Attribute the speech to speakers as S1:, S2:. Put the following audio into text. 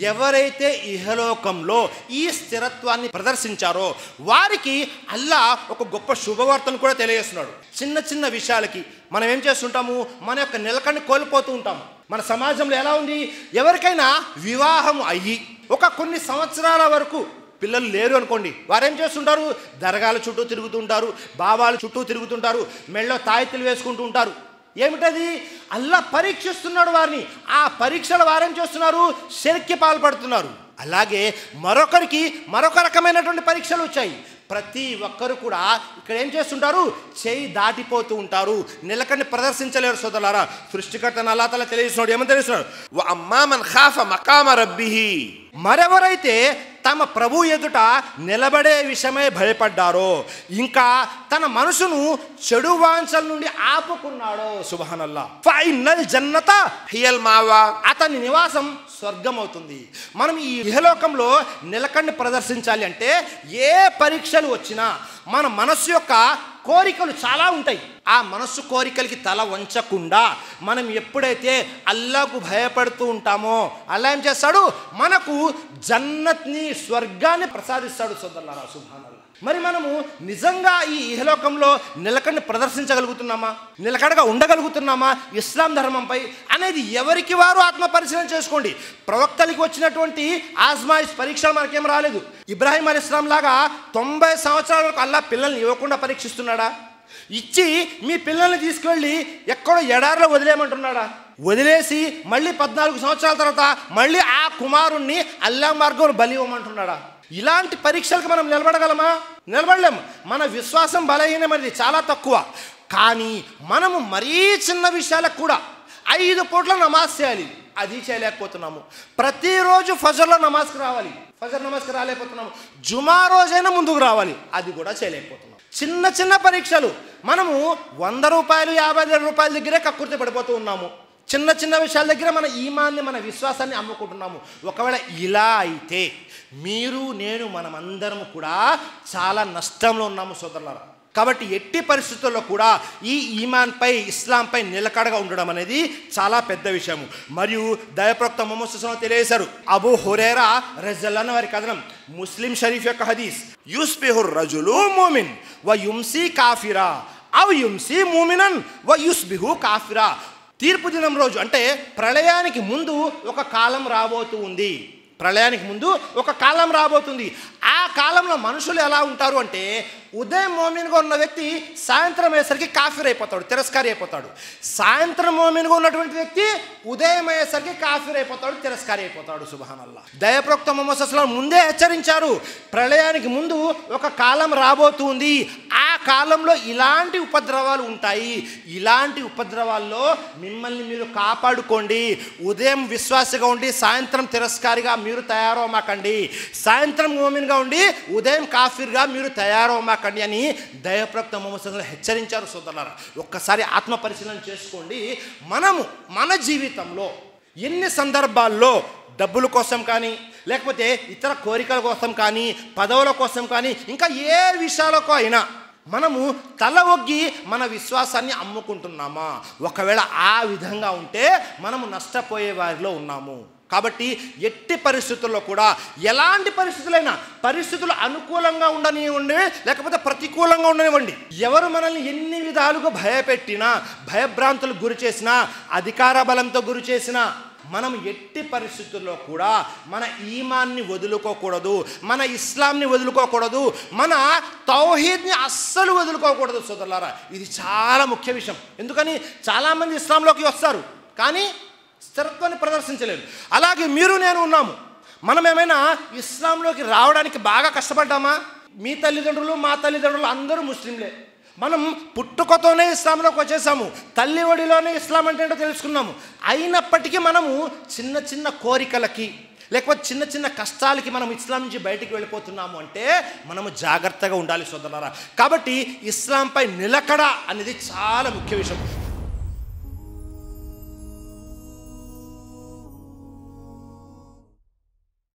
S1: ఎవరైతే ఇహలోకంలో ఈ స్థిరత్వాన్ని ప్రదర్శించారో వారికి అల్లా ఒక గొప్ప శుభవార్తను కూడా తెలియజేస్తున్నాడు. చిన్న చిన్న విషయాలకి మనం ఏం చేస్తుంటాము, మన యొక్క నిలకడని కోల్పోతూ ఉంటాము. మన సమాజంలో ఎలా ఉంది, ఎవరికైనా వివాహం అయ్యి ఒక కొన్ని సంవత్సరాల వరకు పిల్లలు లేరు అనుకోండి, వారేం చేస్తుంటారు, దర్గాల చుట్టూ తిరుగుతుంటారు, బావాల చుట్టూ తిరుగుతుంటారు, మెళ్ళో తాయెత్తులు వేసుకుంటూ ఉంటారు. ఏమిటది, అల్లా పరీక్షిస్తున్నాడు వారిని. ఆ పరీక్షలు వారేం చేస్తున్నారు, షిర్క్కి పాల్పడుతున్నారు. అలాగే మరొకరికి మరొక రకమైనటువంటి పరీక్షలు వచ్చాయి. ప్రతి ఒక్కరు కూడా ఇక్కడ ఏం చేస్తుంటారు, చేయి దాటిపోతూ ఉంటారు, నిలకడని ప్రదర్శించలేరు. సోదరులారా, సృష్టికర్తను అల్లాహ్ తఆలా తెలియజేస్తున్నాడు. ఏమని తెలియజేస్తున్నాడు, వ అమ్మా మన్ ఖాఫ మకామ రబ్బిహి, మరెవరైతే తమ ప్రభు ఎదుట నిలబడే విషయమై భయపడ్డారో, ఇంకా తన మనసును చెడు వాంఛల నుండి ఆపుకున్నాడో, సుబ్హానల్లాహ్, ఫైనల్ జన్నత హియల్ మావా, అతని నివాసం స్వర్గం అవుతుంది. మనం ఈ ఇహలోకంలో నిలకడని ప్రదర్శించాలి అంటే ఏ పరీక్షలు వచ్చినా మన మనస్సు యొక్క కోరికలు చాలా ఉంటాయి. ఆ మనస్సు కోరికలకి తల వంచకుండా మనం ఎప్పుడైతే అల్లాహ్కు భయపడుతూ ఉంటామో అల్లా ఏం చేస్తాడు, మనకు జన్నత్ని, స్వర్గాన్ని ప్రసాదిస్తాడు. సోదరులారా, సుబ్హానల్లాహ్. మరి మనము నిజంగా ఈ ఇహలోకంలో నిలకడని ప్రదర్శించగలుగుతున్నామా, నిలకడగా ఉండగలుగుతున్నామా ఇస్లాం ధర్మంపై అనేది ఎవరికి వారు ఆత్మ పరిశీలన చేసుకోండి. ప్రవక్తలకి వచ్చినటువంటి ఆజ్మాయిష్ పరీక్షలు మనకేం రాలేదు. ఇబ్రాహీం అలైహిస్సలాం లాగా 90 సంవత్సరాల వరకు అల్లా పిల్లల్ని ఇవ్వకుండా పరీక్షిస్తున్నాడా? ఇచ్చి మీ పిల్లల్ని తీసుకువెళ్ళి ఎక్కడో ఎడారిలో వదిలేయమంటున్నాడా? వదిలేసి మళ్ళీ 14 సంవత్సరాల తర్వాత మళ్ళీ ఆ కుమారుణ్ణి అల్లా మార్గంలో బలి ఇవ్వమంటున్నాడా? ఇలాంటి పరీక్షలకు మనం నిలబడగలమా? నిలబడలేము. మన విశ్వాసం బలహీనమైనది, చాలా తక్కువ. కానీ మనము మరీ చిన్న విషయాలకు కూడా 5 పూట్ల నమాజ్ చేయాలి, అది చేయలేకపోతున్నాము. ప్రతిరోజు ఫజర్లో నమాజ్కి రావాలి, ఫజర్ నమాజ్కి రాలేకపోతున్నాము. జుమా రోజైనా ముందుకు రావాలి, అది కూడా చేయలేకపోతున్నాం. చిన్న చిన్న పరీక్షలు మనము 100 రూపాయలు 50 రూపాయల దగ్గరే కక్కుర్తి పడిపోతూ ఉన్నాము. చిన్న చిన్న విషయాల దగ్గర మన ఈమాన్ని, మన విశ్వాసాన్ని అమ్ముకుంటున్నాము. ఒకవేళ ఇలా అయితే మీరు, నేను, మనమందరము కూడా చాలా నష్టంలో ఉన్నాము సోదరులారా. కాబట్టి ఎట్టి పరిస్థితుల్లో కూడా ఈ ఈమాన్పై, ఇస్లాంపై నిలకడగా ఉండడం అనేది చాలా పెద్ద విషయము. మరియు దైవప్రవక్త ముహమ్మద్ సల్లల్లాహు అలైహి వసల్లం తెలియజేశారు. అబూ హురైరా రజియల్లాహు అన్హు వారి కథనం, ముస్లిం షరీఫ్ యొక్క హదీస్, యుస్బిహుర్ రజులు ముమిన్ వ యుమ్సి కాఫిరా అవ్ యుమ్సి ముమినన్ వ యుస్బిహు కాఫిరా. తీర్పు దినం రోజు అంటే ప్రళయానికి ముందు ఒక కాలం రాబోతూ ఉంది. ప్రళయానికి ముందు ఒక కాలం రాబోతుంది. ఆ కాలంలో మనుషులు ఎలా ఉంటారు అంటే, ఉదయం మోమిన్గా ఉన్న వ్యక్తి సాయంత్రం అయ్యేసరికి కాఫీర్ అయిపోతాడు, తిరస్కారి అయిపోతాడు. సాయంత్రం మోమిన్గా ఉన్నటువంటి వ్యక్తి ఉదయం అయ్యేసరికి కాఫీర్ అయిపోతాడు, తిరస్కారి అయిపోతాడు. సుబ్హానల్లాహ్. దైవప్రవక్త ముహమ్మద్ సల్లల్లాహు అలైహి వసల్లం ముందే హెచ్చరించారు, ప్రళయానికి ముందు ఒక కాలం రాబోతుంది, ఆ కాలంలో ఇలాంటి ఉపద్రవాలు ఉంటాయి, ఇలాంటి ఉపద్రవాల్లో మిమ్మల్ని మీరు కాపాడుకోండి. ఉదయం విశ్వాసిగా ఉండి సాయంత్రం తిరస్కారిగా మీరు తయారవమాకండి, సాయంత్రం మోమిన్గా ఉండి ఉదయం కాఫీర్గా మీరు తయారవమాకండి అని దైవప్రవక్త ముహమ్మద్ సల్లల్లాహు అలైహి వసల్లం హెచ్చరించారు. సోదరులారా, ఒక్కసారి ఆత్మ పరిశీలన చేసుకోండి. మనము మన జీవితంలో ఎన్ని సందర్భాల్లో డబ్బుల కోసం కానీ, లేకపోతే ఇతర కోరికల కోసం కానీ, పదవుల కోసం కానీ, ఇంకా ఏ విషయాలకో అయినా మనము తల ఒగ్గి మన విశ్వాసాన్ని అమ్ముకుంటున్నామా? ఒకవేళ ఆ విధంగా ఉంటే మనము నష్టపోయే వారిలో ఉన్నాము. కాబట్టి ఎట్టి పరిస్థితుల్లో కూడా, ఎలాంటి పరిస్థితులైనా, పరిస్థితులు అనుకూలంగా ఉండనివ్వండి లేకపోతే ప్రతికూలంగా ఉండనివ్వండి, ఎవరు మనల్ని ఎన్ని విధాలుగా భయపెట్టినా, భయభ్రాంతులకు గురి చేసినా, అధికార బలంతో గురి చేసినా, మనం ఎట్టి పరిస్థితుల్లో కూడా మన ఈమాన్ని వదులుకోకూడదు, మన ఇస్లాంని వదులుకోకూడదు, మన తౌహీద్ని అస్సలు వదులుకోకూడదు. సోదరులారా, ఇది చాలా ముఖ్య విషయం. ఎందుకని చాలామంది ఇస్లాంలోకి వస్తారు కానీ స్థిరత్వాన్ని ప్రదర్శించలేరు. అలాగే మీరు, నేను ఉన్నాము. మనం ఏమైనా ఇస్లాంలోకి రావడానికి బాగా కష్టపడ్డామా? మీ తల్లిదండ్రులు, మా తల్లిదండ్రులు అందరూ ముస్లింలే. మనం పుట్టుకతోనే ఇస్లాంలోకి వచ్చేసాము, తల్లి ఒడిలోనే ఇస్లాం అంటే ఏంటో తెలుసుకున్నాము. అయినప్పటికీ మనము చిన్న చిన్న కోరికలకి, లేకపోతే చిన్న చిన్న కష్టాలకి మనం ఇస్లాం నుంచి బయటికి వెళ్ళిపోతున్నాము అంటే మనము జాగ్రత్తగా ఉండాలి సోదరులారా. కాబట్టి ఇస్లాంపై నిలకడ అనేది చాలా ముఖ్య విషయం.